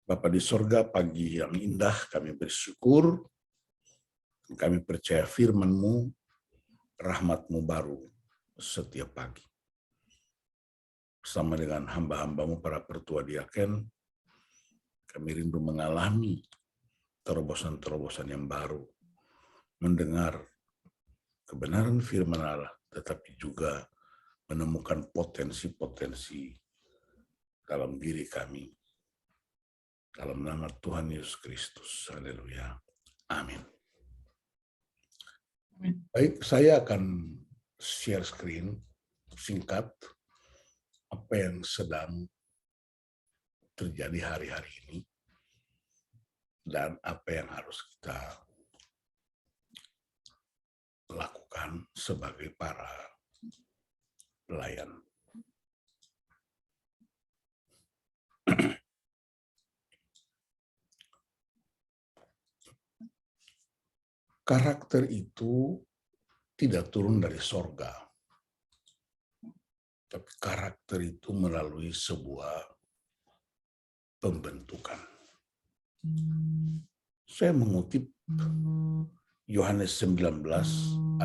Bapa di sorga, pagi yang indah kami bersyukur, kami percaya firman-Mu, rahmat-Mu baru setiap pagi. Bersama dengan hamba-hamba-Mu para pertua diaken, kami rindu mengalami terobosan-terobosan yang baru, mendengar kebenaran firman Allah, tetapi juga menemukan potensi-potensi dalam diri kami. Dalam nama Tuhan Yesus Kristus. Haleluya. Amin. Baik, saya akan share screen singkat apa yang sedang terjadi hari-hari ini dan apa yang harus kita lakukan sebagai para pelayan. Karakter itu tidak turun dari sorga, tapi karakter itu melalui sebuah pembentukan. Saya mengutip Yohanes 19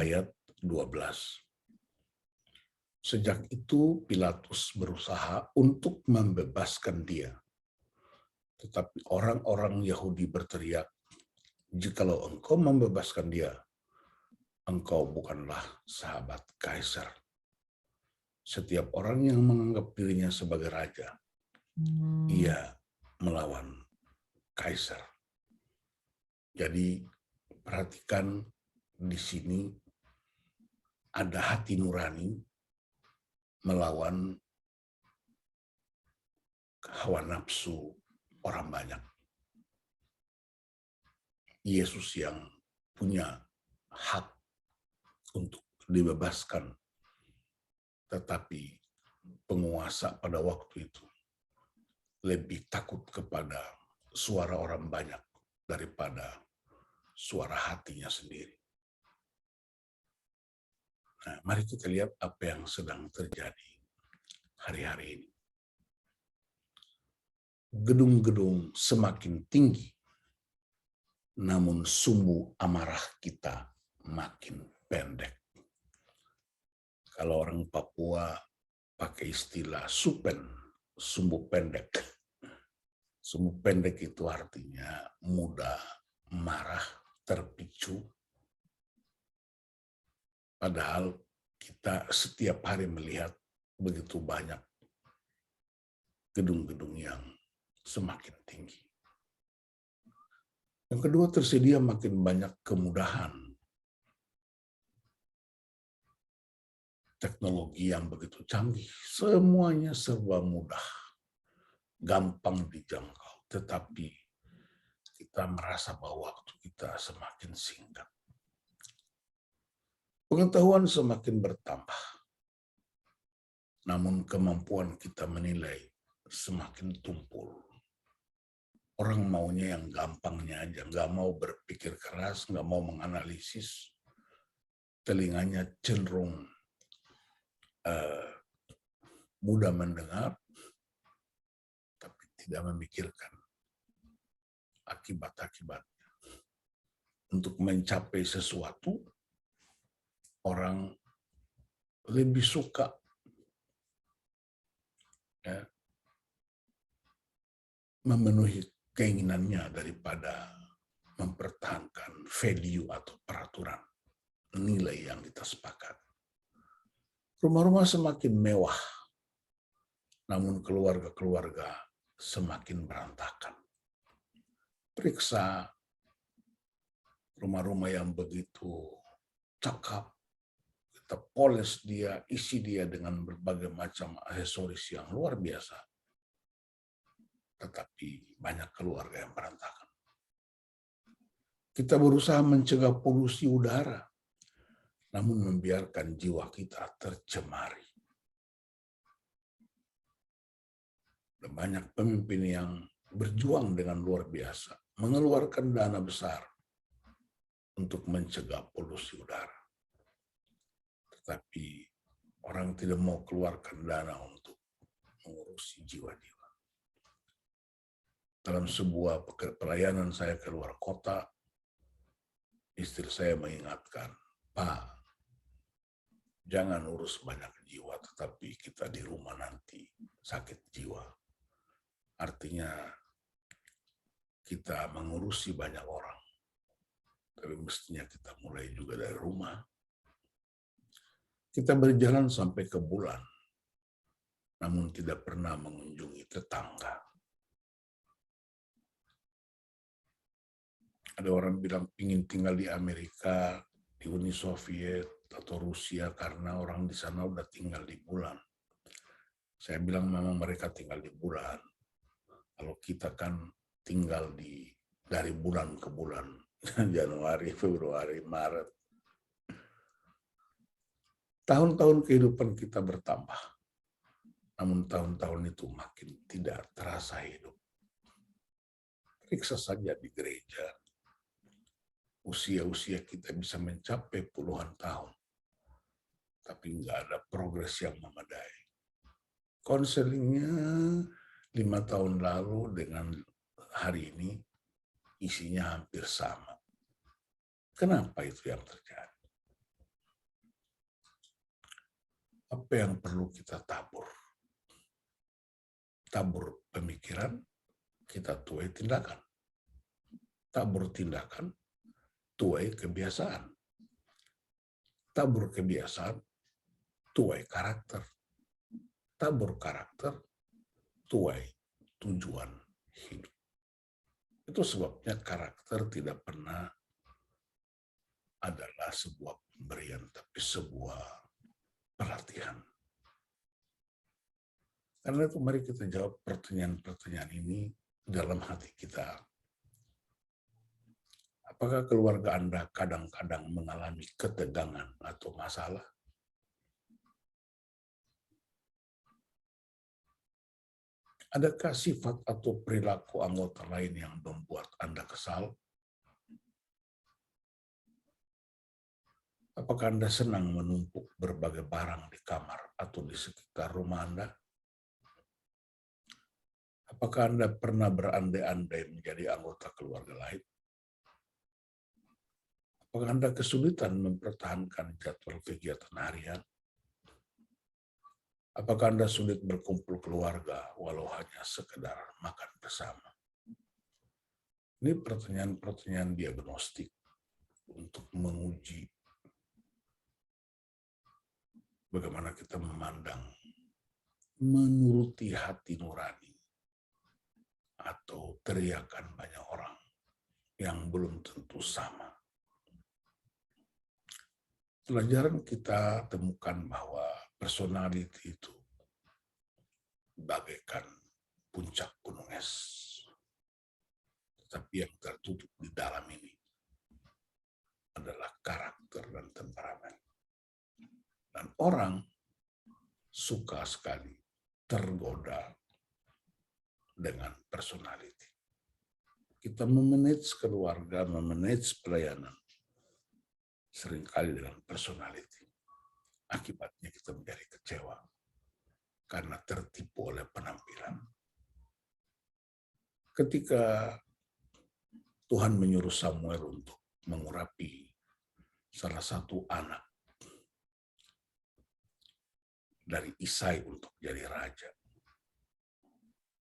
ayat 12. Sejak itu Pilatus berusaha untuk membebaskan dia. Tetapi orang-orang Yahudi berteriak, "Jikalau engkau membebaskan dia, engkau bukanlah sahabat kaisar." Setiap orang yang menganggap dirinya sebagai raja, ia melawan kaisar. Jadi perhatikan di sini ada hati nurani melawan hawa nafsu orang banyak. Yesus yang punya hak untuk dibebaskan, tetapi penguasa pada waktu itu lebih takut kepada suara orang banyak daripada suara hatinya sendiri. Nah, mari kita lihat apa yang sedang terjadi hari-hari ini. Gedung-gedung semakin tinggi, namun sumbu amarah kita makin pendek. Kalau orang Papua pakai istilah supen, sumbu pendek. Sumbu pendek itu artinya mudah marah, terpicu. Padahal kita setiap hari melihat begitu banyak gedung-gedung yang semakin tinggi. Yang kedua, tersedia makin banyak kemudahan. Teknologi yang begitu canggih, semuanya serba mudah, gampang dijangkau, tetapi kita merasa bahwa waktu kita semakin singkat. Pengetahuan semakin bertambah, namun kemampuan kita menilai semakin tumpul. Orang maunya yang gampangnya aja, nggak mau berpikir keras, nggak mau menganalisis. Telinganya cenderung mudah mendengar, tapi tidak memikirkan akibat-akibatnya. Untuk mencapai sesuatu, orang lebih suka memenuhi keinginannya daripada mempertahankan value atau peraturan, nilai yang kita sepakat. Rumah-rumah semakin mewah, namun keluarga-keluarga semakin berantakan. Periksa rumah-rumah yang begitu cakep, kita poles dia, isi dia dengan berbagai macam aksesoris yang luar biasa. Tetapi banyak keluarga yang berantakan. Kita berusaha mencegah polusi udara, namun membiarkan jiwa kita tercemari. Dan banyak pemimpin yang berjuang dengan luar biasa, mengeluarkan dana besar untuk mencegah polusi udara. Tetapi orang tidak mau keluarkan dana untuk mengurusi jiwa-jiwa. Dalam sebuah pelayanan saya ke luar kota, istri saya mengingatkan, Pak, jangan urus banyak jiwa, tetapi kita di rumah nanti sakit jiwa. Artinya kita mengurusi banyak orang, tapi mestinya kita mulai juga dari rumah. Kita berjalan sampai ke bulan, namun tidak pernah mengunjungi tetangga. Ada orang bilang ingin tinggal di Amerika, di Uni Soviet, atau Rusia karena orang di sana udah tinggal di bulan. Saya bilang memang mereka tinggal di bulan. Kalau kita kan tinggal dari bulan ke bulan, Januari, Februari, Maret. Tahun-tahun kehidupan kita bertambah, namun tahun-tahun itu makin tidak terasa hidup. Periksa saja di gereja, usia-usia kita bisa mencapai puluhan tahun, tapi nggak ada progres yang memadai. Konselingnya 5 tahun lalu dengan hari ini isinya hampir sama. Kenapa itu yang terjadi? Apa yang perlu kita tabur? Tabur pemikiran, kita tuai tindakan. Tabur tindakan, tuai kebiasaan. Tabur kebiasaan, tuai karakter. Tabur karakter, tuai tujuan hidup. Itu sebabnya karakter tidak pernah adalah sebuah pemberian, tapi sebuah pelatihan. Karena itu mari kita jawab pertanyaan-pertanyaan ini dalam hati kita. Apakah keluarga Anda kadang-kadang mengalami ketegangan atau masalah? Adakah sifat atau perilaku anggota lain yang membuat Anda kesal? Apakah Anda senang menumpuk berbagai barang di kamar atau di sekitar rumah Anda? Apakah Anda pernah berandai-andai menjadi anggota keluarga lain? Apakah Anda kesulitan mempertahankan jadwal kegiatan harian? Apakah Anda sulit berkumpul keluarga walau hanya sekedar makan bersama? Ini pertanyaan-pertanyaan diagnostik untuk menguji bagaimana kita memandang, menuruti hati nurani, atau teriakan banyak orang yang belum tentu sama. Pelajaran kita temukan bahwa personality itu bagaikan puncak gunung es. Tetapi yang tertutup di dalam ini adalah karakter dan temperamen. Dan orang suka sekali tergoda dengan personality. Kita memanage keluarga, memanage pelayanan, seringkali dengan personality. Akibatnya kita menjadi kecewa karena tertipu oleh penampilan. Ketika Tuhan menyuruh Samuel untuk mengurapi salah satu anak dari Isai untuk jadi raja.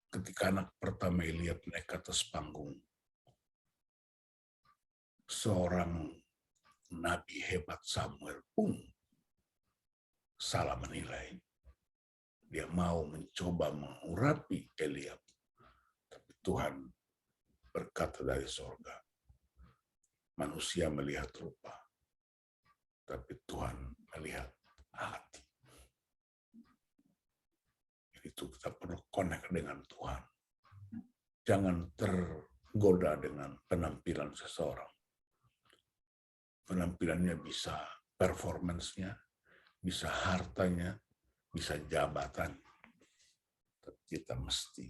Ketika anak pertama Eliab naik ke atas panggung, seorang nabi hebat Samuel pun salah menilai. Dia mau mencoba mengurapi Eliab. Tapi Tuhan berkata dari sorga, manusia melihat rupa, tapi Tuhan melihat hati. Itu kita perlu connect dengan Tuhan. Jangan tergoda dengan penampilan seseorang. Penampilannya bisa performance-nya, bisa hartanya, bisa jabatan. Tapi kita mesti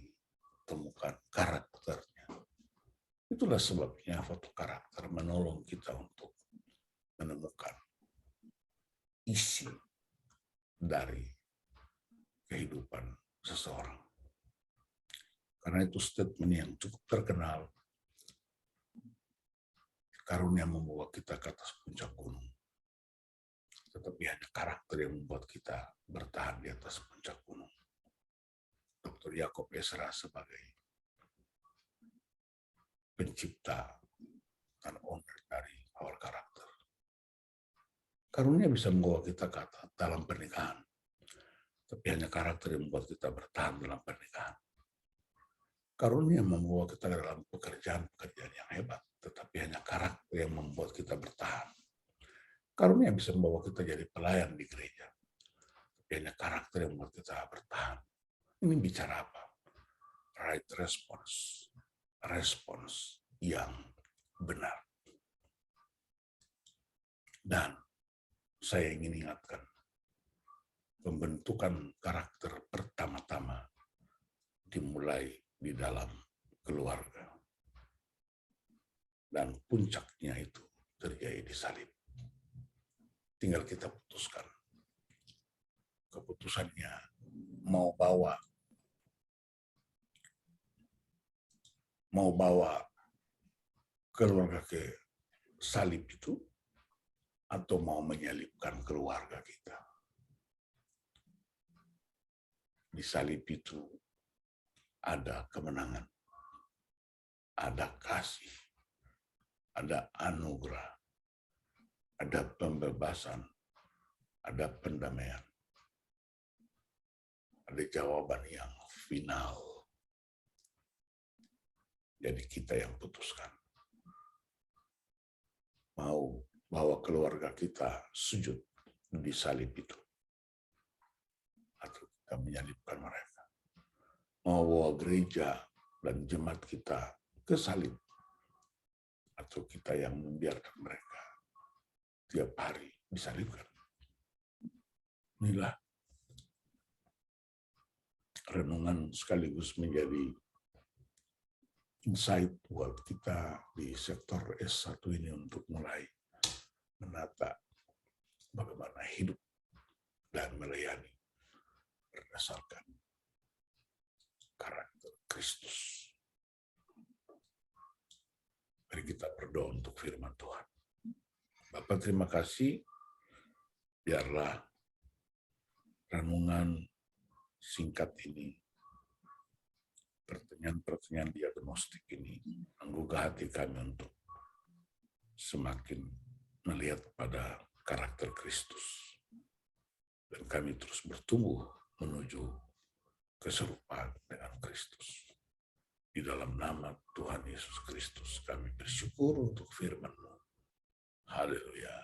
temukan karakternya. Itulah sebabnya foto karakter menolong kita untuk menemukan isi dari kehidupan seseorang. Karena itu statement yang cukup terkenal. Karunia membawa kita ke atas puncak gunung. Tetapi hanya karakter yang membuat kita bertahan di atas puncak gunung. Dr. Yakob Ezra sebagai pencipta dan owner dari our karakter. Karunia bisa membawa kita ke atas dalam pernikahan. Tapi hanya karakter yang membuat kita bertahan dalam pernikahan. Karunia membawa kita dalam pekerjaan-pekerjaan yang hebat, tetapi hanya karakter yang membuat kita bertahan. Karunia bisa membawa kita jadi pelayan di gereja, tapi hanya karakter yang membuat kita bertahan. Ini bicara apa? Right response, respons yang benar. Dan saya ingin ingatkan, pembentukan karakter pertama-tama dimulai di dalam keluarga. Dan puncaknya itu terjadi di salib. Tinggal kita putuskan. Keputusannya mau bawa keluarga ke salib itu atau mau menyalibkan keluarga kita. Di salib itu ada kemenangan, ada kasih, ada anugerah, ada pembebasan, ada pendamaian, ada jawaban yang final. Jadi kita yang putuskan. Mau bawa keluarga kita sujud di salib itu, atau kita menyalibkan mereka. Mau bawa gereja dan jemaat kita ke salib, atau kita yang membiarkan mereka tiap hari disalibkan. Inilah renungan sekaligus menjadi insight buat kita di sektor S1 ini untuk mulai menata bagaimana hidup dan melayani berdasarkan karakter Kristus. Mari kita berdoa untuk firman Tuhan. Bapak, terima kasih. Biarlah renungan singkat ini, pertanyaan-pertanyaan diagnostik ini menggugah hati kami untuk semakin melihat pada karakter Kristus. Dan kami terus bertumbuh menuju keserupaan dengan Kristus. Di dalam nama Tuhan Yesus Kristus kami bersyukur untuk firman-Mu. Haleluya.